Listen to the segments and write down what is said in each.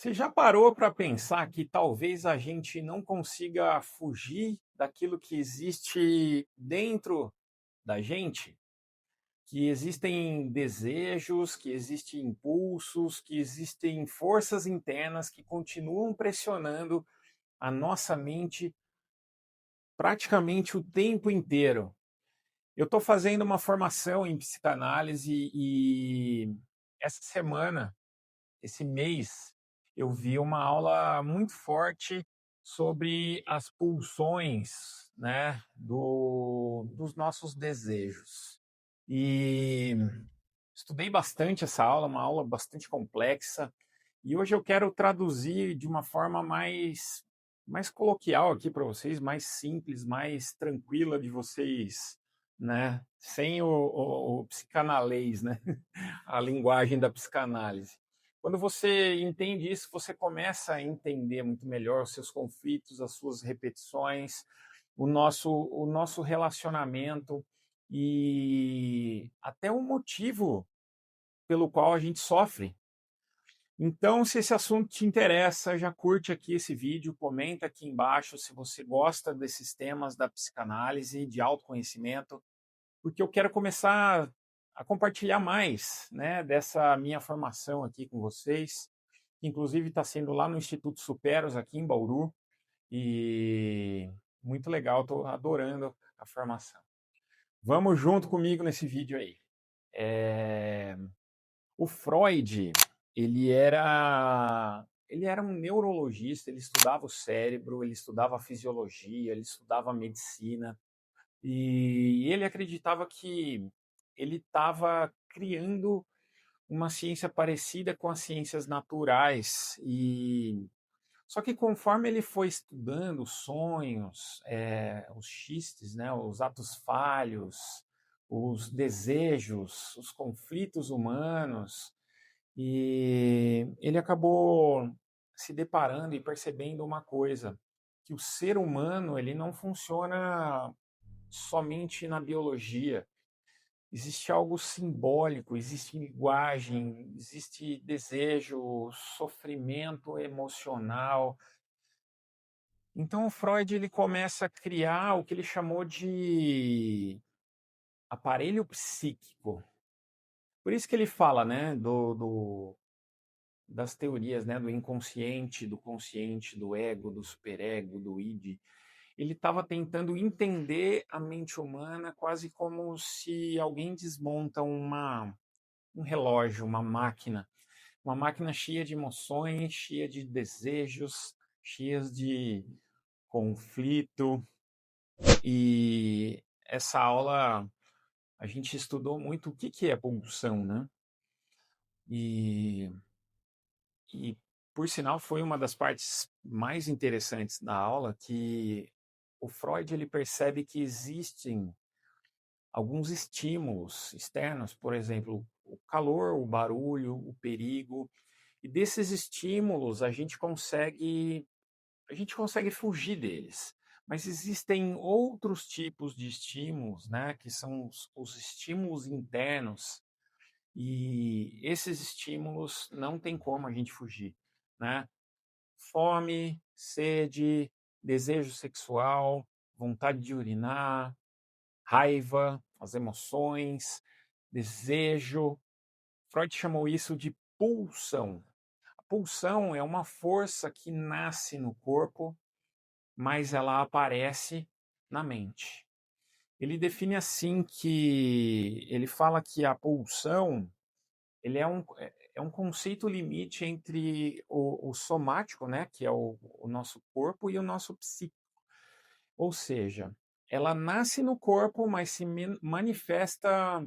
Você já parou para pensar que talvez a gente não consiga fugir daquilo que existe dentro da gente? Que existem desejos, que existem impulsos, que existem forças internas que continuam pressionando a nossa mente praticamente o tempo inteiro. Eu estou fazendo uma formação em psicanálise e essa semana, esse mês, eu vi uma aula muito forte sobre as pulsões, né, dos nossos desejos. E estudei bastante essa aula, uma aula bastante complexa, e hoje eu quero traduzir de uma forma mais coloquial aqui para vocês, mais simples, mais tranquila de vocês, né, sem o psicanalês, né, a linguagem da psicanálise. Quando você entende isso, você começa a entender muito melhor os seus conflitos, as suas repetições, o nosso relacionamento e até o motivo pelo qual a gente sofre. Então, se esse assunto te interessa, já curte aqui esse vídeo, comenta aqui embaixo se você gosta desses temas da psicanálise, de autoconhecimento, porque eu quero começar a compartilhar mais, né, dessa minha formação aqui com vocês, que inclusive está sendo lá no Instituto Superos, aqui em Bauru, e muito legal, estou adorando a formação. Vamos junto comigo nesse vídeo aí. O Freud, ele era um neurologista, ele estudava o cérebro, ele estudava a fisiologia, ele estudava a medicina, e ele acreditava que ele estava criando uma ciência parecida com as ciências naturais. E só que conforme ele foi estudando os sonhos, os xistes, né, os atos falhos, os desejos, os conflitos humanos, e ele acabou se deparando e percebendo uma coisa, que o ser humano ele não funciona somente na biologia. Existe algo simbólico, existe linguagem, existe desejo, sofrimento emocional. Então o Freud ele começa a criar o que ele chamou de aparelho psíquico. Por isso que ele fala, né, das teorias, né, do inconsciente, do consciente, do ego, do superego, do id. Ele estava tentando entender a mente humana quase como se alguém desmonta um relógio, uma máquina cheia de emoções, cheia de desejos, cheias de conflito. E essa aula a gente estudou muito o que é pulsão, né? E, e por sinal foi uma das partes mais interessantes da aula, que o Freud ele percebe que existem alguns estímulos externos, por exemplo, o calor, o barulho, o perigo, e desses estímulos a gente consegue fugir deles. Mas existem outros tipos de estímulos, né, que são os estímulos internos, e esses estímulos não tem como a gente fugir, né? Fome, sede, desejo sexual, vontade de urinar, raiva, as emoções, desejo. Freud chamou isso de pulsão. A pulsão é uma força que nasce no corpo, mas ela aparece na mente. Ele define assim que ele fala que a pulsão ele é um conceito limite entre o somático, né, que é o nosso corpo, e o nosso psíquico. Ou seja, ela nasce no corpo, mas se manifesta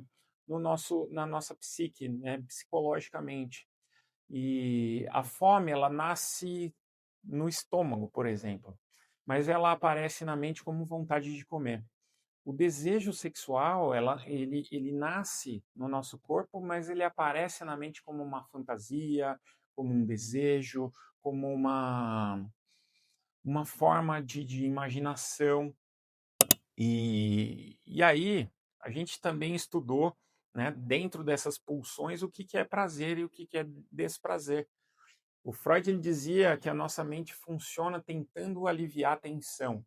na nossa psique, né, psicologicamente. E a fome, ela nasce no estômago, por exemplo, mas ela aparece na mente como vontade de comer. O desejo sexual, ele nasce no nosso corpo, mas ele aparece na mente como uma fantasia, como um desejo, como uma forma de imaginação. E aí, a gente também estudou, né, dentro dessas pulsões, o que é prazer e o que é desprazer. O Freud ele dizia que a nossa mente funciona tentando aliviar a tensão.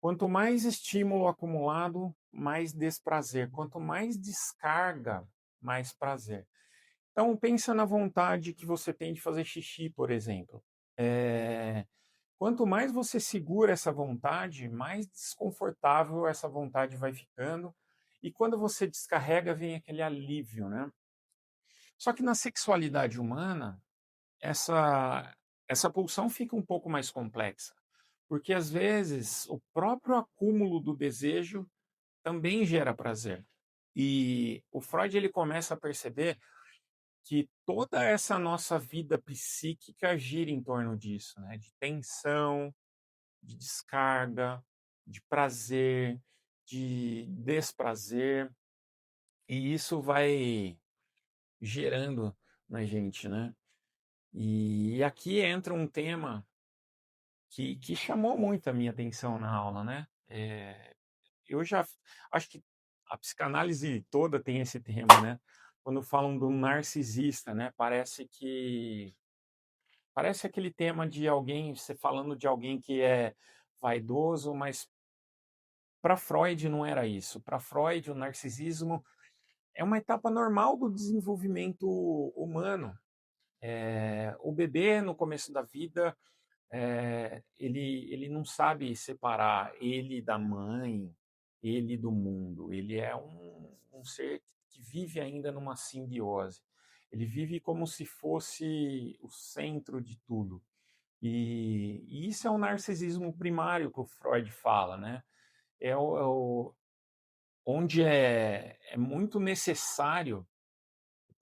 Quanto mais estímulo acumulado, mais desprazer. Quanto mais descarga, mais prazer. Então, pensa na vontade que você tem de fazer xixi, por exemplo. Quanto mais você segura essa vontade, mais desconfortável essa vontade vai ficando. E quando você descarrega, vem aquele alívio, né? Só que na sexualidade humana, essa pulsão fica um pouco mais complexa, porque às vezes o próprio acúmulo do desejo também gera prazer. E o Freud ele começa a perceber que toda essa nossa vida psíquica gira em torno disso, né? De tensão, de descarga, de prazer, de desprazer, e isso vai gerando na gente, né? E aqui entra um tema que chamou muito a minha atenção na aula, né? Eu já acho que a psicanálise toda tem esse tema, né? Quando falam do narcisista, né? Parece aquele tema de alguém, você falando de alguém que é vaidoso, mas para Freud não era isso. Para Freud, o narcisismo é uma etapa normal do desenvolvimento humano. O bebê, no começo da vida, ele não sabe separar ele da mãe, ele do mundo. Ele é um ser que vive ainda numa simbiose. Ele vive como se fosse o centro de tudo. E isso é o narcisismo primário que o Freud fala, né? Onde é muito necessário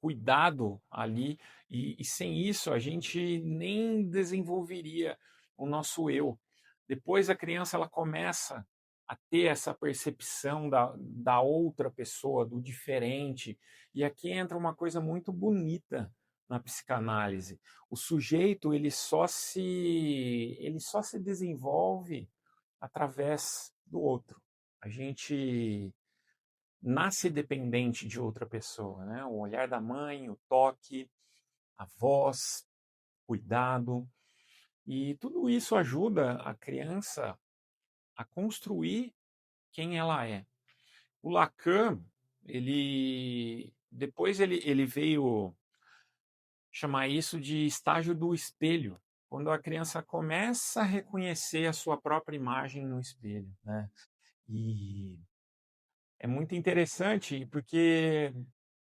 cuidado ali, e sem isso a gente nem desenvolveria o nosso eu. Depois a criança ela começa a ter essa percepção da outra pessoa, do diferente, e aqui entra uma coisa muito bonita na psicanálise. O sujeito ele só se desenvolve através do outro. A gente nasce dependente de outra pessoa, né? O olhar da mãe, o toque, a voz, cuidado, e tudo isso ajuda a criança a construir quem ela é. O Lacan, ele veio chamar isso de estágio do espelho, quando a criança começa a reconhecer a sua própria imagem no espelho, né? E é muito interessante porque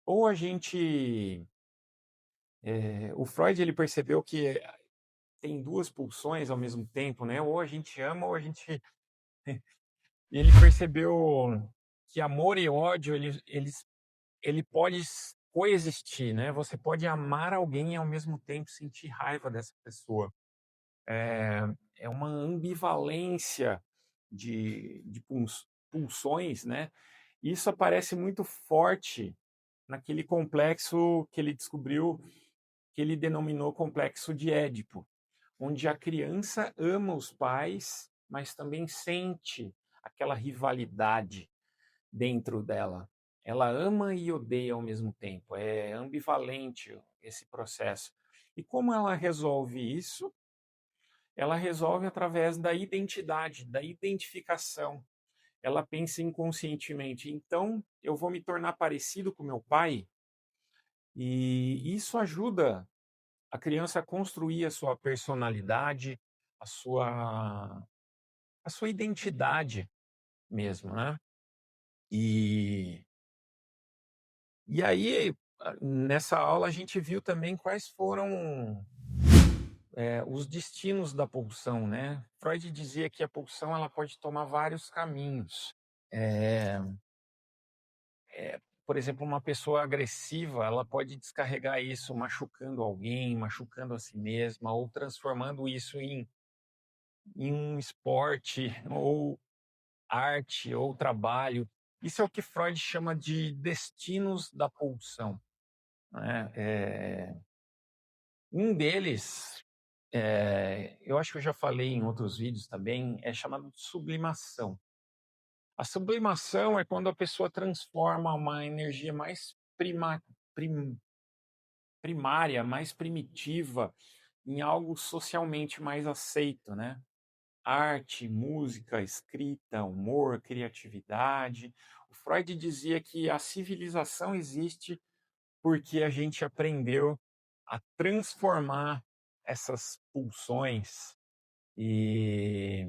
ou a gente o Freud ele percebeu que tem duas pulsões ao mesmo tempo, né? Ou a gente ama ou a gente. Ele percebeu que amor e ódio ele pode coexistir, né? Você pode amar alguém e ao mesmo tempo sentir raiva dessa pessoa. É uma ambivalência de pulsões, né? Isso aparece muito forte naquele complexo que ele descobriu, que ele denominou complexo de Édipo, onde a criança ama os pais, mas também sente aquela rivalidade dentro dela. Ela ama e odeia ao mesmo tempo. É ambivalente esse processo. E como ela resolve isso? Ela resolve através da identidade, da identificação. Ela pensa inconscientemente. Então, eu vou me tornar parecido com meu pai, e isso ajuda a criança a construir a sua personalidade, a sua a sua identidade mesmo, né? E, e aí, nessa aula, a gente viu também quais foram os destinos da pulsão, né? Freud dizia que a pulsão ela pode tomar vários caminhos. É, por exemplo, uma pessoa agressiva, ela pode descarregar isso machucando alguém, machucando a si mesma, ou transformando isso em um esporte, ou arte, ou trabalho. Isso é o que Freud chama de destinos da pulsão, né? Um deles, eu acho que eu já falei em outros vídeos também, é chamado de sublimação. A sublimação é quando a pessoa transforma uma energia mais primária, mais primitiva, em algo socialmente mais aceito, né? Arte, música, escrita, humor, criatividade. O Freud dizia que a civilização existe porque a gente aprendeu a transformar essas pulsões. E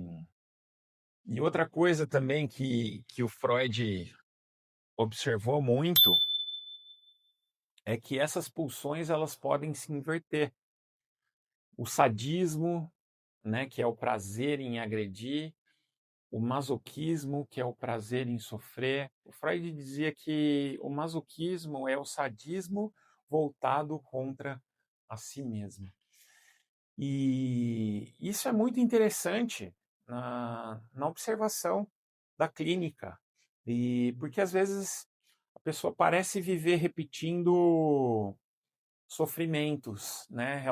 outra coisa também que o Freud observou muito é que essas pulsões elas podem se inverter. O sadismo, né, que é o prazer em agredir, o masoquismo, que é o prazer em sofrer. O Freud dizia que o masoquismo é o sadismo voltado contra a si mesmo. E isso é muito interessante na observação da clínica, porque às vezes a pessoa parece viver repetindo sofrimentos, né?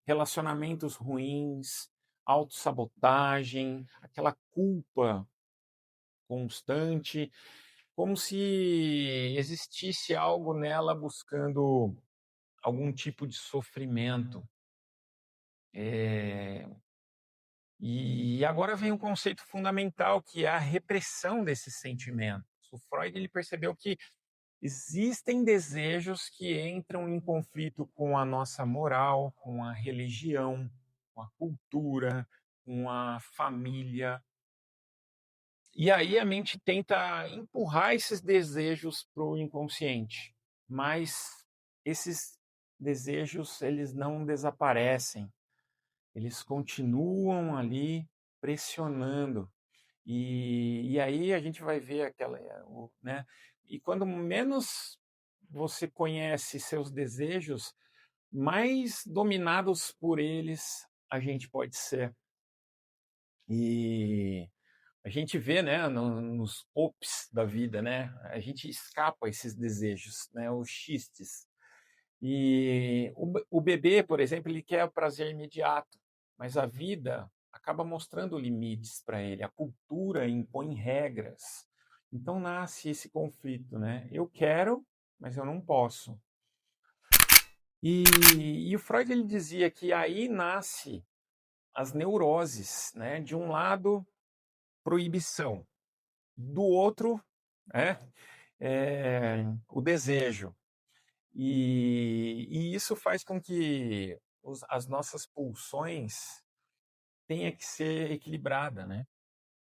Relacionamentos ruins, autossabotagem, aquela culpa constante, como se existisse algo nela buscando algum tipo de sofrimento. E agora vem um conceito fundamental, que é a repressão desses sentimentos. O Freud ele percebeu que existem desejos que entram em conflito com a nossa moral, com a religião, com a cultura, com a família. E aí a mente tenta empurrar esses desejos para o inconsciente, mas esses desejos eles não desaparecem, eles continuam ali pressionando. E aí a gente vai ver né? E quando menos você conhece seus desejos, mais dominados por eles a gente pode ser. E a gente vê, né, nos ops da vida, né? A gente escapa esses desejos, né? Os xistes. E o bebê, por exemplo, ele quer o prazer imediato, mas a vida acaba mostrando limites para ele. A cultura impõe regras. Então nasce esse conflito, né? Eu quero, mas eu não posso. E o Freud ele dizia que aí nasce as neuroses, né? De um lado, proibição, do outro, né? O desejo. E isso faz com que as nossas pulsões tenha que ser equilibrada, né?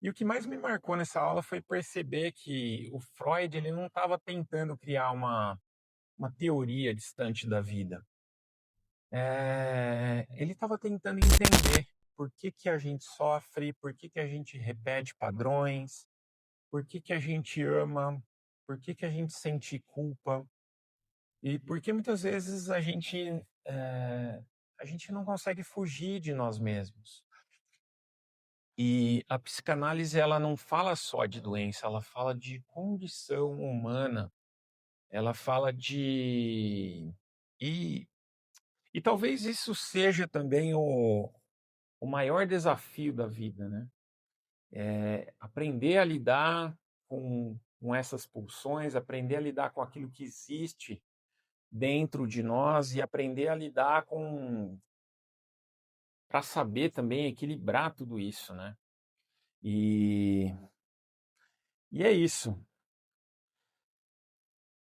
E o que mais me marcou nessa aula foi perceber que o Freud ele não estava tentando criar uma teoria distante da vida. Ele estava tentando entender por que a gente sofre, por que a gente repete padrões, por que a gente ama, por que a gente sente culpa. E porque muitas vezes a gente não consegue fugir de nós mesmos. E a psicanálise ela não fala só de doença, ela fala de condição humana, ela fala de e talvez isso seja também o maior desafio da vida, né? É aprender a lidar com essas pulsões, aprender a lidar com aquilo que existe dentro de nós e aprender a lidar com para saber também equilibrar tudo isso, né? E, e é isso.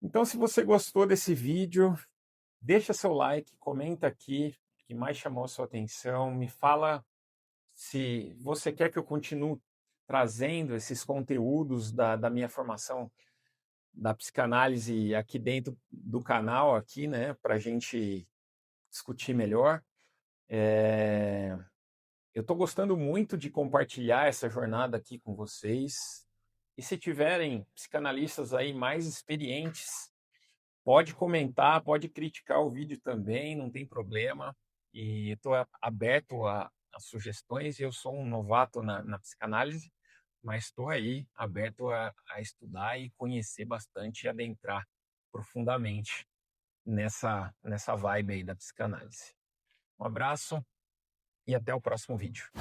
Então, se você gostou desse vídeo, deixa seu like, comenta aqui o que mais chamou a sua atenção, me fala se você quer que eu continue trazendo esses conteúdos da minha formação da psicanálise aqui dentro do canal, aqui, né, para a gente discutir melhor. Eu estou gostando muito de compartilhar essa jornada aqui com vocês. E se tiverem psicanalistas aí mais experientes, pode comentar, pode criticar o vídeo também, não tem problema. E estou aberto a sugestões. Eu sou um novato na psicanálise, mas estou aí aberto a estudar e conhecer bastante e adentrar profundamente nessa vibe aí da psicanálise. Um abraço e até o próximo vídeo.